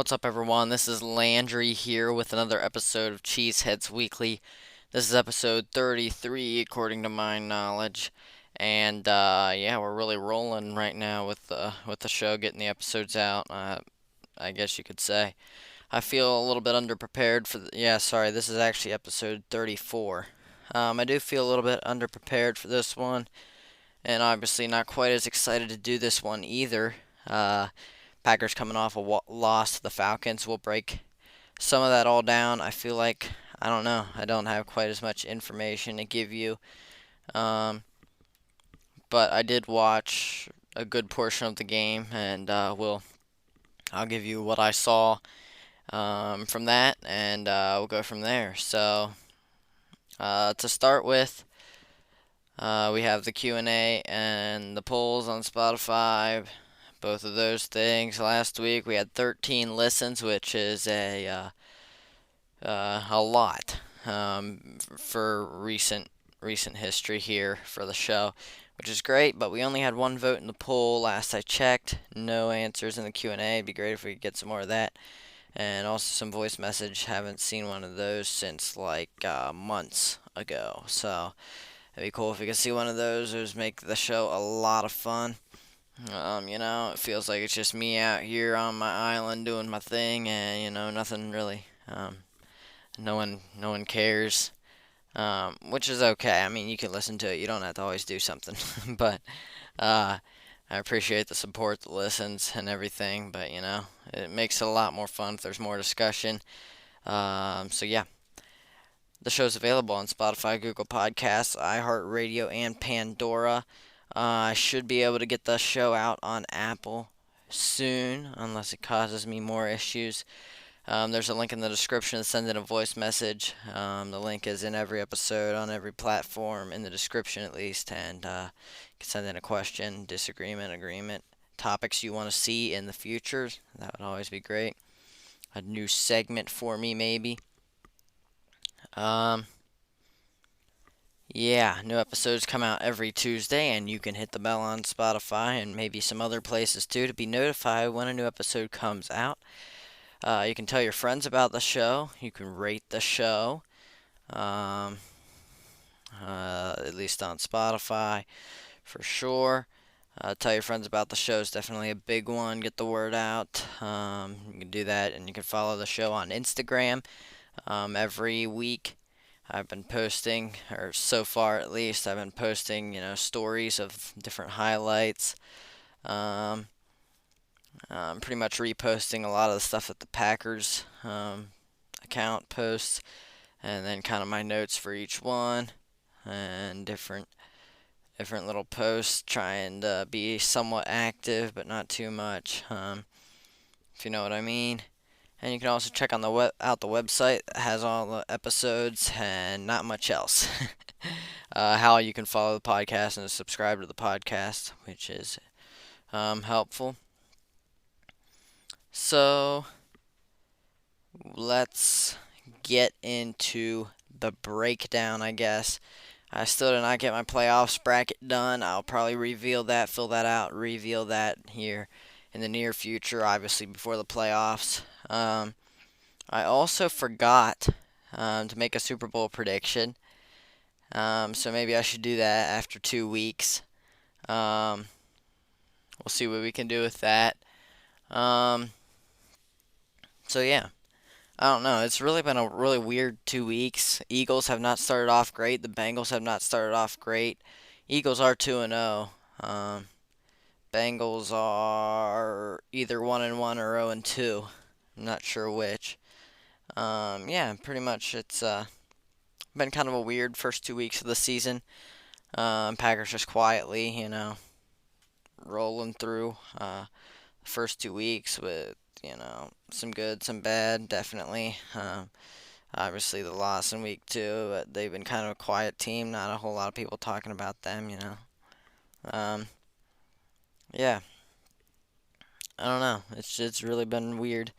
What's up, everyone? This is Landry here with another episode of Cheeseheadz Weekly. This is episode 33, according to my knowledge, and yeah, we're really rolling right now with the show, getting the episodes out. I guess you could say. I feel a little bit underprepared for yeah, sorry, this is actually episode 34. I do feel a little bit underprepared for this one, and obviously not quite as excited to do this one either. Uh, Packers coming off a loss to the Falcons. We'll break some of that all down. I feel like, I don't know, I don't have quite as much information to give you. Um, but I did watch a good portion of the game, and I'll give you what I saw from that, and we'll go from there. So to start with, we have the Q&A and the polls on Spotify. Both of those things. Last week we had 13 listens, which is a lot for recent history here for the show, which is great. But we only had one vote in the poll last I checked. No answers in the Q&A. It'd be great if we could get some more of that, and also some voice message. Haven't seen one of those since like months ago. So it'd be cool if we could see one of those. It would make the show a lot of fun. It feels like it's just me out here on my island doing my thing, and nothing really. No one cares, which is okay. I mean, you can listen to it. You don't have to always do something, but uh, I appreciate the support, the listens, and everything. But it makes it a lot more fun if there's more discussion. So yeah, the show's available on Spotify, Google Podcasts, iHeartRadio, and Pandora. I should be able to get the show out on Apple soon, unless it causes me more issues. There's a link in the description to send in a voice message. The link is in every episode, on every platform, in the description at least, and you can send in a question, disagreement, agreement, topics you want to see in the future. That would always be great. A new segment for me, maybe. Um, Yeah, new episodes come out every Tuesday, and you can hit the bell on Spotify and maybe some other places too to be notified when a new episode comes out. You can tell your friends about the show. You can rate the show, um, at least on Spotify for sure. Tell your friends about the show is definitely a big one. Get the word out. You can do that, and you can follow the show on Instagram every week. I've been posting, or so far at least, I've been posting, stories of different highlights. Um, I'm pretty much reposting a lot of the stuff that the Packers account posts, and then kind of my notes for each one, and different little posts, trying to be somewhat active, but not too much, if you know what I mean. And you can also check on the website. It has all the episodes and not much else. How you can follow the podcast and subscribe to the podcast, which is helpful. So let's get into the breakdown, I guess. I still did not get my playoffs bracket done. I'll probably reveal that, fill that out, reveal that here in the near future, obviously before the playoffs. I also forgot to make a Super Bowl prediction. So maybe I should do that after 2 weeks. We'll see what we can do with that. Um, so yeah, I don't know. It's really been a really weird 2 weeks. Eagles have not started off great. The Bengals have not started off great. Eagles are 2-0. Bengals are either 1-1 or 0-2. I'm not sure which. Yeah, pretty much it's been kind of a weird first 2 weeks of the season. Packers just quietly, rolling through the first 2 weeks with, some good, some bad, definitely. Obviously, the loss in week two, but they've been kind of a quiet team. Not a whole lot of people talking about them. Um, yeah, I don't know. It's really been weird.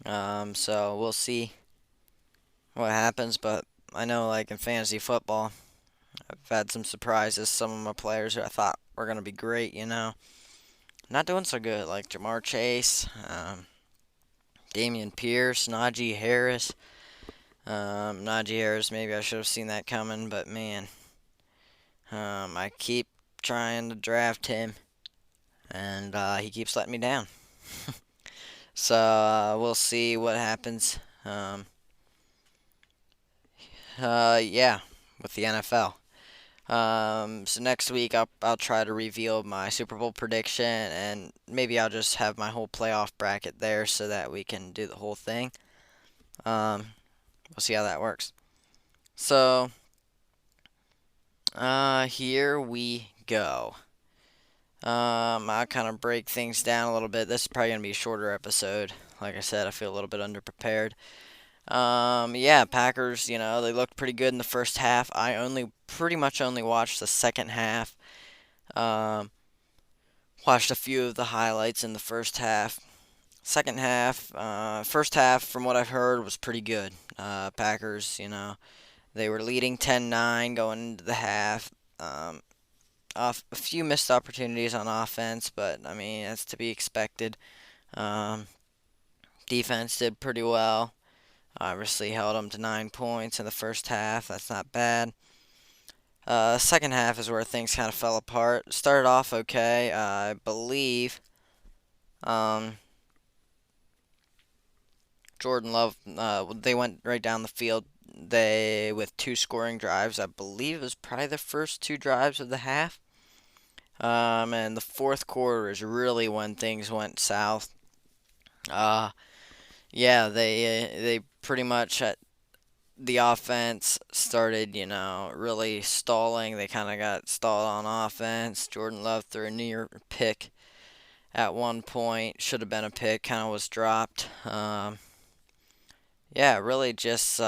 So we'll see what happens, but I know, like in fantasy football, I've had some surprises. Some of my players who I thought were going to be great, not doing so good, like Jamar Chase. Damian Pierce, Najee Harris. Najee Harris, maybe I should have seen that coming, but man, I keep trying to draft him, and he keeps letting me down. So we'll see what happens. Yeah, with the NFL. So next week I'll try to reveal my Super Bowl prediction, and maybe I'll just have my whole playoff bracket there so that we can do the whole thing. Um, we'll see how that works. So here we go. I'll kind of break things down a little bit. This is probably gonna be a shorter episode. Like I said, I feel a little bit underprepared. Yeah, Packers, they looked pretty good in the first half. I pretty much only watched the second half. Um, Watched a few of the highlights in the first half. First half, from what I've heard, was pretty good. Packers, they were leading 10-9 going into the half. Off a few missed opportunities on offense, but I mean, that's to be expected. Um, Defense did pretty well. Obviously held them to 9 points in the first half. That's not bad. Second half is where things kind of fell apart. Started off okay. I believe um, Jordan Love. They went right down the field. They with two scoring drives. I believe it was probably the first two drives of the half. And the fourth quarter is really when things went south. Uh, yeah, they pretty much the offense started, really stalling. They kind of got stalled on offense. Jordan Love threw a near pick at one point. Should have been a pick. Kind of was dropped. Yeah, really just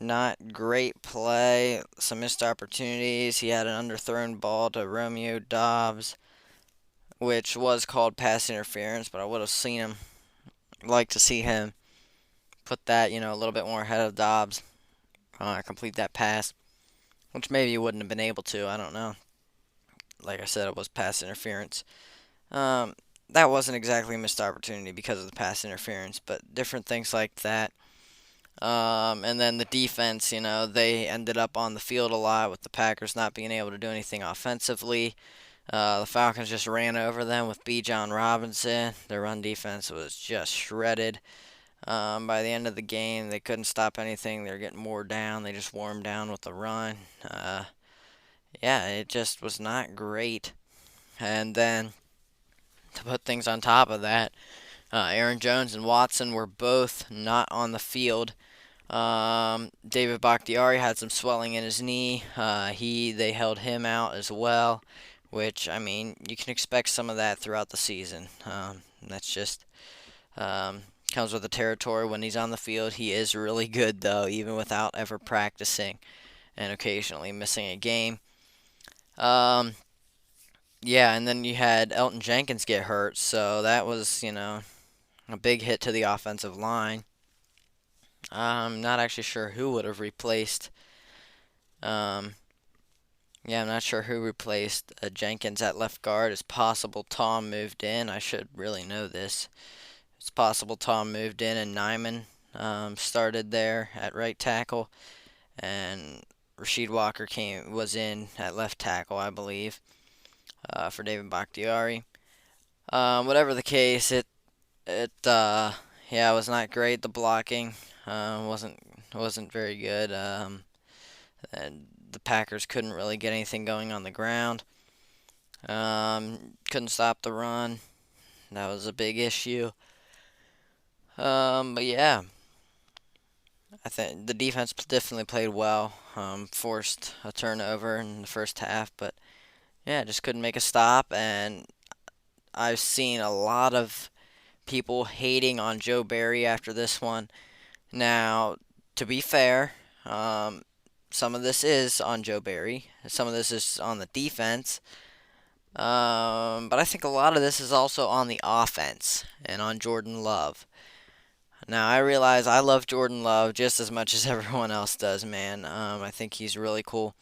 not great play. Some missed opportunities. He had an underthrown ball to Romeo Dobbs, which was called pass interference, but I would have liked to see him put that, a little bit more ahead of Dobbs, complete that pass, which maybe he wouldn't have been able to. I don't know. Like I said, it was pass interference. Um, that wasn't exactly a missed opportunity because of the pass interference, but different things like that. And then the defense, they ended up on the field a lot with the Packers not being able to do anything offensively. The Falcons just ran over them with B. John Robinson. Their run defense was just shredded. By the end of the game, they couldn't stop anything. They were getting wore down. They just wore them down with the run. Yeah, it just was not great. And then to put things on top of that, Aaron Jones and Watson were both not on the field. David Bakhtiari had some swelling in his knee. They held him out as well, which I mean you can expect some of that throughout the season. That's just comes with the territory. When he's on the field, he is really good though, even without ever practicing and occasionally missing a game. Um, yeah, and then you had Elton Jenkins get hurt, so that was a big hit to the offensive line. I'm not actually sure who would have replaced. Um, yeah, I'm not sure who replaced Jenkins at left guard. It's possible Tom moved in. I should really know this. It's possible Tom moved in and Nyman started there at right tackle, and Rasheed Walker was in at left tackle, I believe, for David Bakhtiari. Whatever the case, yeah, it was not great. The blocking wasn't very good. And the Packers couldn't really get anything going on the ground. Couldn't stop the run. That was a big issue. But yeah, I think the defense definitely played well. Forced a turnover in the first half, but yeah, just couldn't make a stop. And I've seen a lot of people hating on Joe Barry after this one. Now, to be fair, some of this is on Joe Barry. Some of this is on the defense. But I think a lot of this is also on the offense and on Jordan Love. Now, I realize I love Jordan Love just as much as everyone else does, man. I think he's really cool.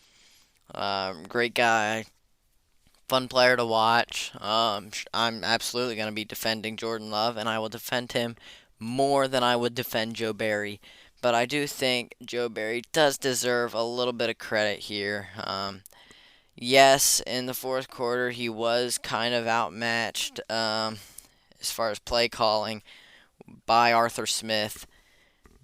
Great guy. Fun player to watch. I'm absolutely going to be defending Jordan Love, and I will defend him more than I would defend Joe Barry. But I do think Joe Barry does deserve a little bit of credit here. Yes, in the fourth quarter, he was kind of outmatched as far as play calling by Arthur Smith.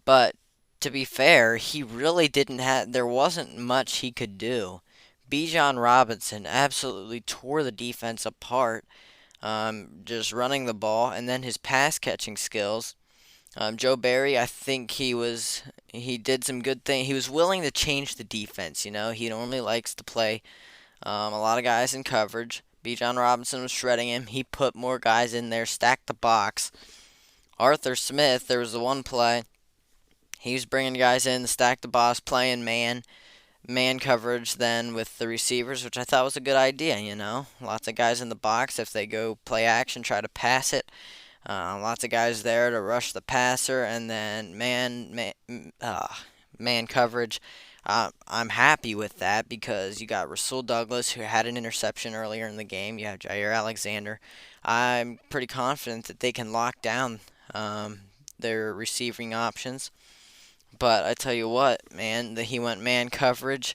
But to be fair, he really didn't have. There wasn't much he could do. Bijan Robinson absolutely tore the defense apart, just running the ball, and then his pass catching skills. Joe Barry, I think he did some good things. He was willing to change the defense. You know, he normally likes to play a lot of guys in coverage. Bijan Robinson was shredding him. He put more guys in there, stacked the box. Arthur Smith, there was the one play. He was bringing guys in, stack the box, playing man coverage then with the receivers, which I thought was a good idea, you know. Lots of guys in the box. If they go play action, try to pass it. Lots of guys there to rush the passer, and then man coverage. I'm happy with that because you got Rasul Douglas, who had an interception earlier in the game. You have Jair Alexander. I'm pretty confident that they can lock down their receiving options. But I tell you what, man, that he went man coverage,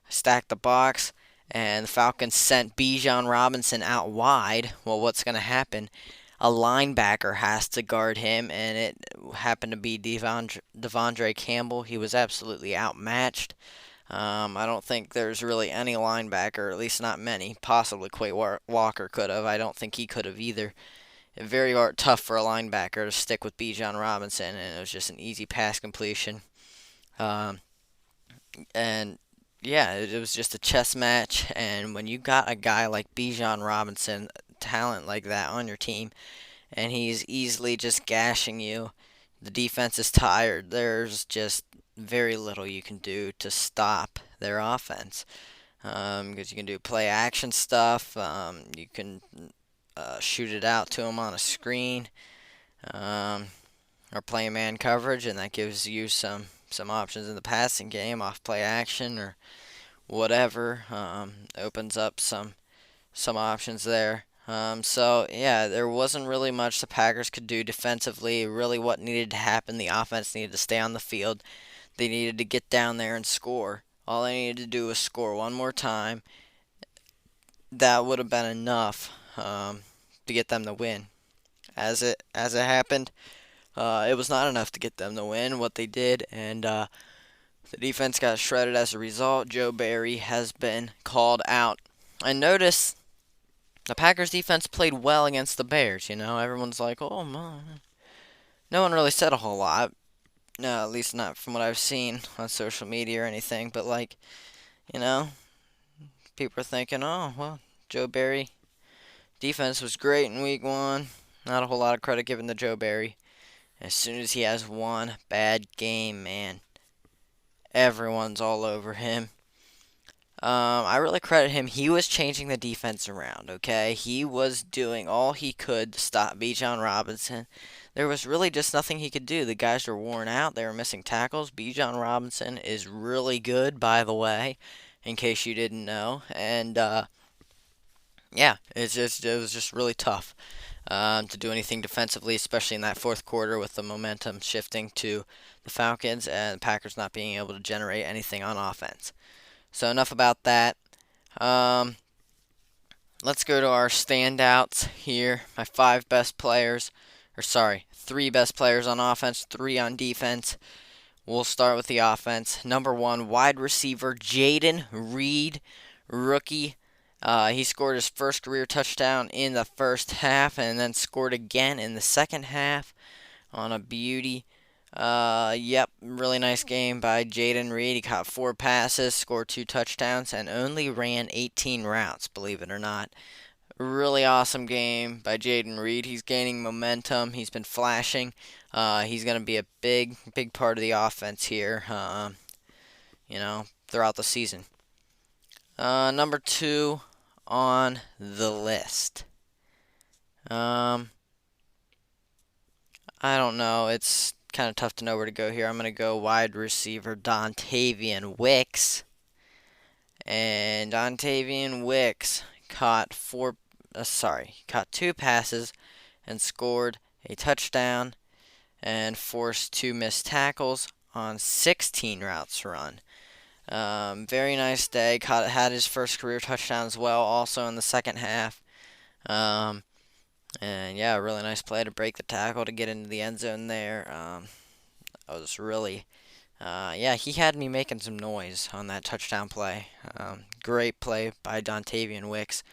stacked the box, and the Falcons sent Bijan Robinson out wide. Well, what's going to happen? A linebacker has to guard him, and it happened to be Devondre Campbell. He was absolutely outmatched. I don't think there's really any linebacker, or at least not many. Possibly Quay Walker could have. I don't think he could have either. Very tough for a linebacker to stick with Bijan Robinson, and it was just an easy pass completion. Um, and yeah, it was just a chess match. And when you got a guy like Bijan Robinson, talent like that on your team, and he's easily just gashing you, the defense is tired. There's just very little you can do to stop their offense. Because you can do play action stuff. You can shoot it out to them on a screen. Um, or play man coverage, and that gives you some options in the passing game off play action or whatever. Opens up some options there. So yeah, there wasn't really much the Packers could do defensively. Really, what needed to happen, the offense needed to stay on the field. They needed to get down there and score. All they needed to do was score one more time. That would have been enough to get them the win. As it happened, it was not enough to get them to win what they did, and the defense got shredded as a result. Joe Barry has been called out. I noticed the Packers defense played well against the Bears. You know, everyone's like, oh, man. No one really said a whole lot. No, at least not from what I've seen on social media or anything. But, like, you know, people are thinking, oh, well, Joe Barry defense was great in week one. Not a whole lot of credit given to Joe Barry. As soon as he has one bad game, man, everyone's all over him. I really credit him. He was changing the defense around, okay? He was doing all he could to stop Bijan Robinson. There was really just nothing he could do. The guys were worn out. They were missing tackles. Bijan Robinson is really good, by the way, in case you didn't know. And, yeah, it was just really tough to do anything defensively, especially in that fourth quarter with the momentum shifting to the Falcons and the Packers not being able to generate anything on offense. So enough about that. Let's go to our standouts here. My three best players on offense, three on defense. We'll start with the offense. Number one, wide receiver Jayden Reed, rookie. He scored his first career touchdown in the first half and then scored again in the second half on a beauty. Yep, really nice game by Jayden Reed. He caught 4 passes, scored 2 touchdowns, and only ran 18 routes, believe it or not. Really awesome game by Jayden Reed. He's gaining momentum. He's been flashing. He's going to be a big part of the offense here, throughout the season. Number 2 on the list. I don't know. It's kind of tough to know where to go here. I'm going to go wide receiver Dontavian Wicks. And Dontavian Wicks caught caught two passes and scored a touchdown and forced two missed tackles on 16 routes run. Very nice day. Had his first career touchdown as well, also in the second half. Um, and yeah, a really nice play to break the tackle to get into the end zone there. I was really, yeah, he had me making some noise on that touchdown play. Great play by Dontavian Wicks,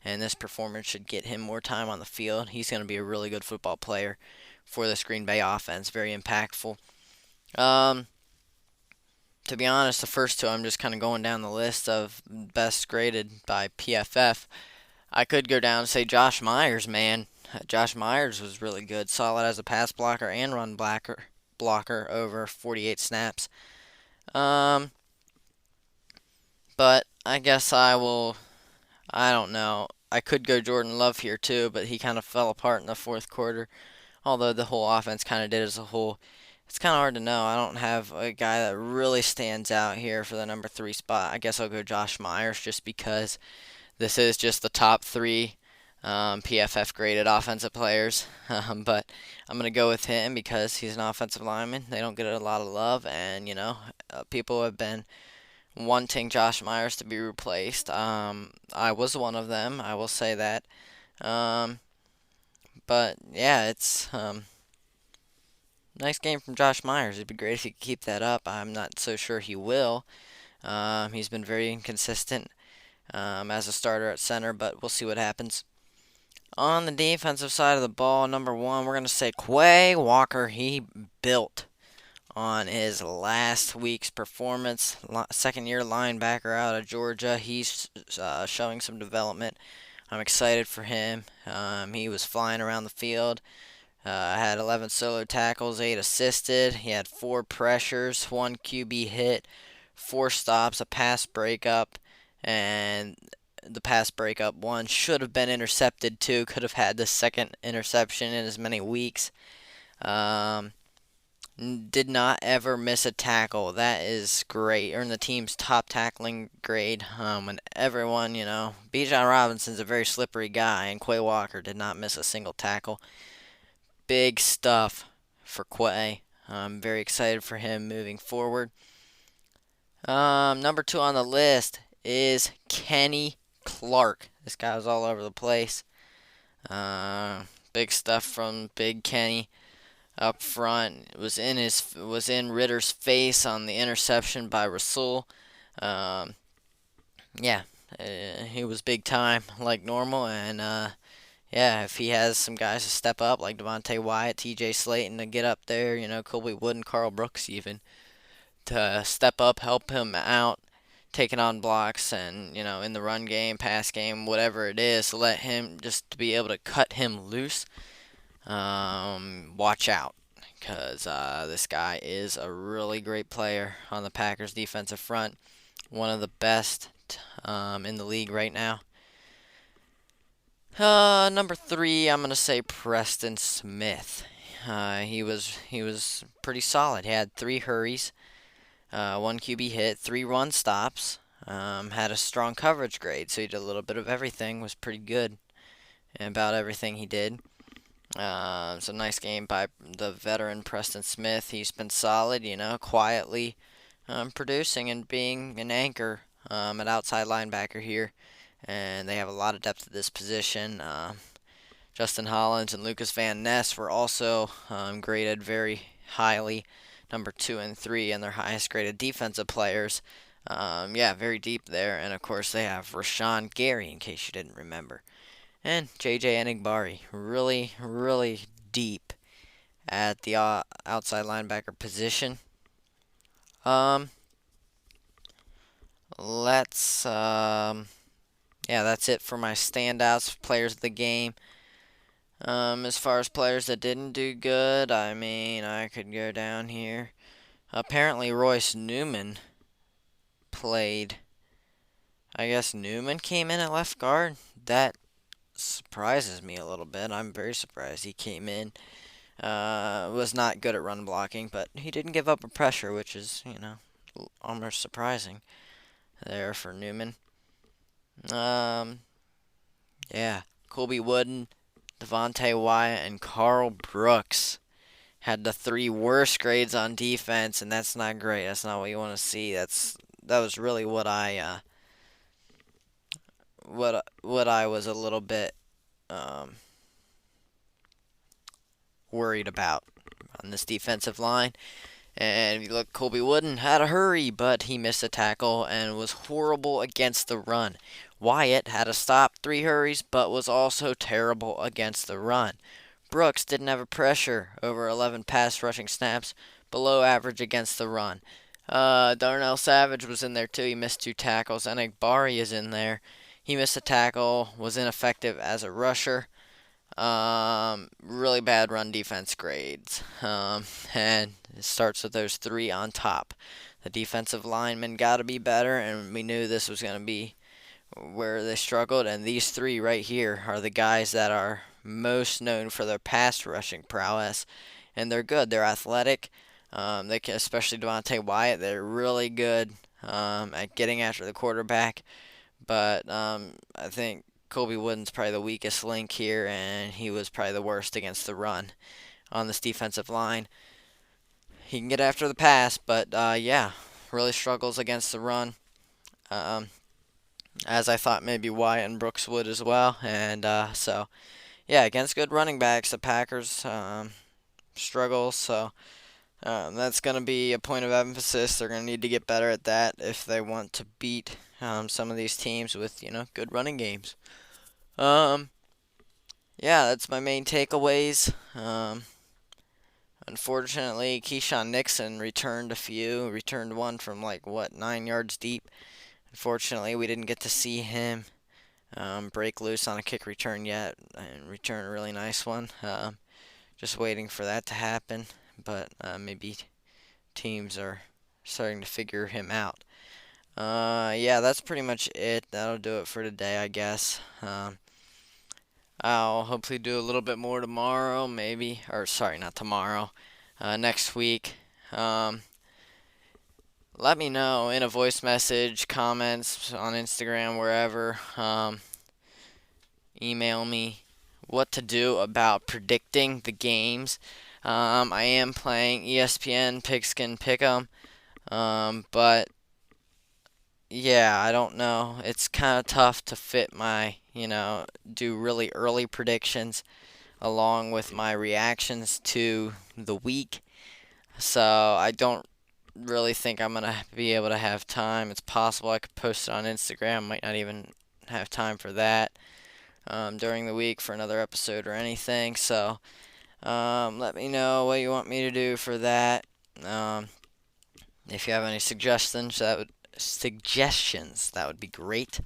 and this performance should get him more time on the field. He's going to be a really good football player for this Green Bay offense. Very impactful. Um, to be honest, the first two I'm just kind of going down the list of best graded by PFF. I could go down and say Josh Myers, man. Josh Myers was really good, solid as a pass blocker and run blocker over 48 snaps. Um, but I guess I will. I don't know. I could go Jordan Love here too, but he kind of fell apart in the fourth quarter. Although the whole offense kind of did as a whole. It's kind of hard to know. I don't have a guy that really stands out here for the number 3 spot. I guess I'll go Josh Myers just because this is just the top 3 PFF graded offensive players. But I'm going to go with him because he's an offensive lineman. They don't get a lot of love, and, people have been wanting Josh Myers to be replaced. I was one of them, I will say that. Um, but, yeah, it's nice game from Josh Myers. It'd be great if he could keep that up. I'm not so sure he will. He's been very inconsistent as a starter at center, but we'll see what happens. On the defensive side of the ball, number 1, we're going to say Quay Walker. He built on his last week's performance. Second-year linebacker out of Georgia. He's showing some development. I'm excited for him. He was flying around the field. Had 11 solo tackles, 8 assisted. He had 4 pressures, 1 QB hit, 4 stops, a pass breakup, and the pass breakup one should have been intercepted too. Could have had the second interception in as many weeks. Did not ever miss a tackle. That is great. Earned the team's top tackling grade. And everyone, Bijan Robinson's a very slippery guy, and Quay Walker did not miss a single tackle. Big stuff for Quay. I'm very excited for him moving forward. Number 2 on the list is Kenny Clark. This guy was all over the place. Big stuff from Big Kenny up front. It was in Ritter's face on the interception by Rasul. Yeah, he was big time like normal, and yeah, if he has some guys to step up like Devontae Wyatt, T.J. Slayton to get up there, Colby Wood and Carl Brooks even to step up, help him out, taking on blocks and, in the run game, pass game, whatever it is, to let him just to be able to cut him loose. Watch out, because this guy is a really great player on the Packers defensive front. One of the best in the league right now. Number 3, I'm gonna say Preston Smith. He was pretty solid. He had 3 hurries, 1 QB hit, 3 run stops. Had a strong coverage grade, so he did a little bit of everything. Was pretty good about everything he did. It's a nice game by the veteran Preston Smith. He's been solid, quietly producing and being an anchor at outside linebacker here. And they have a lot of depth at this position. Justin Hollins and Lucas Van Ness were also graded very highly, number 2 and 3, and their highest graded defensive players. Yeah, very deep there. And of course, they have Rashawn Gary, in case you didn't remember, and J.J. Enigbari, really, really deep at the outside linebacker position. Let's yeah, that's it for my standouts, players of the game. As far as players that didn't do good, I could go down here. Apparently, Royce Newman played. I guess Newman came in at left guard. That surprises me a little bit. I'm very surprised he came in. Was not good at run blocking, but he didn't give up a pressure, which is, almost surprising there for Newman. Yeah, Colby Wooden, Devontae Wyatt, and Carl Brooks had the three worst grades on defense, and that's not great. That's not what you want to see. That was really what I was a little bit um, worried about on this defensive line. And if you look, Colby Wooden had a hurry, but he missed a tackle and was horrible against the run. Wyatt had a stop, 3 hurries, but was also terrible against the run. Brooks didn't have a pressure, over 11 pass rushing snaps, below average against the run. Darnell Savage was in there too. He missed 2 tackles. Enagbari is in there. He missed a tackle, was ineffective as a rusher. Really bad run defense grades. And it starts with those three on top. The defensive linemen got to be better, and we knew this was going to be where they struggled. And these three right here are the guys that are most known for their pass rushing prowess, and they're good. They're athletic. They can, especially Devontae Wyatt, they're really good at getting after the quarterback. But I think Colby Wooden's probably the weakest link here, and he was probably the worst against the run on this defensive line. He can get after the pass, but yeah, really struggles against the run. Um, as I thought maybe Wyatt and Brooks would as well. And so, yeah, against good running backs, the Packers struggle. So that's going to be a point of emphasis. They're going to need to get better at that if they want to beat some of these teams with, good running games. Um, yeah, that's my main takeaways. Unfortunately, Keyshawn Nixon returned one from 9 yards deep. Unfortunately, we didn't get to see him break loose on a kick return yet and return a really nice one. Just waiting for that to happen, but maybe teams are starting to figure him out. Yeah, that's pretty much it. That'll do it for today, I guess. I'll hopefully do a little bit more tomorrow, maybe, or sorry, not tomorrow, next week. Let me know in a voice message, comments on Instagram, wherever. Email me what to do about predicting the games. I am playing ESPN Pigskin Pick'em, but yeah, I don't know. It's kind of tough to fit do really early predictions along with my reactions to the week. So I don't really think I'm going to be able to have time. It's possible I could post it on Instagram. Might not even have time for that during the week for another episode or anything. So let me know what you want me to do for that. If you have any suggestions, that would be great.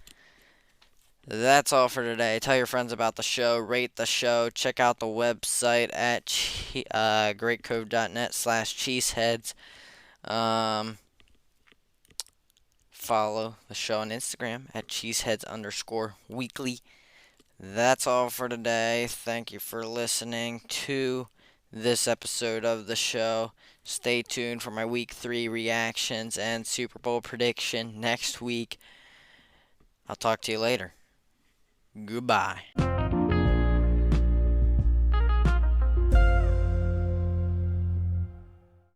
That's all for today. Tell your friends about the show. Rate the show. Check out the website at greatcove.net/cheeseheadz. Follow the show on Instagram at cheeseheads_weekly. That's all for today. Thank you for listening to this episode of the show. Stay tuned for my week 3 reactions and Super Bowl prediction next week. I'll talk to you later. Goodbye.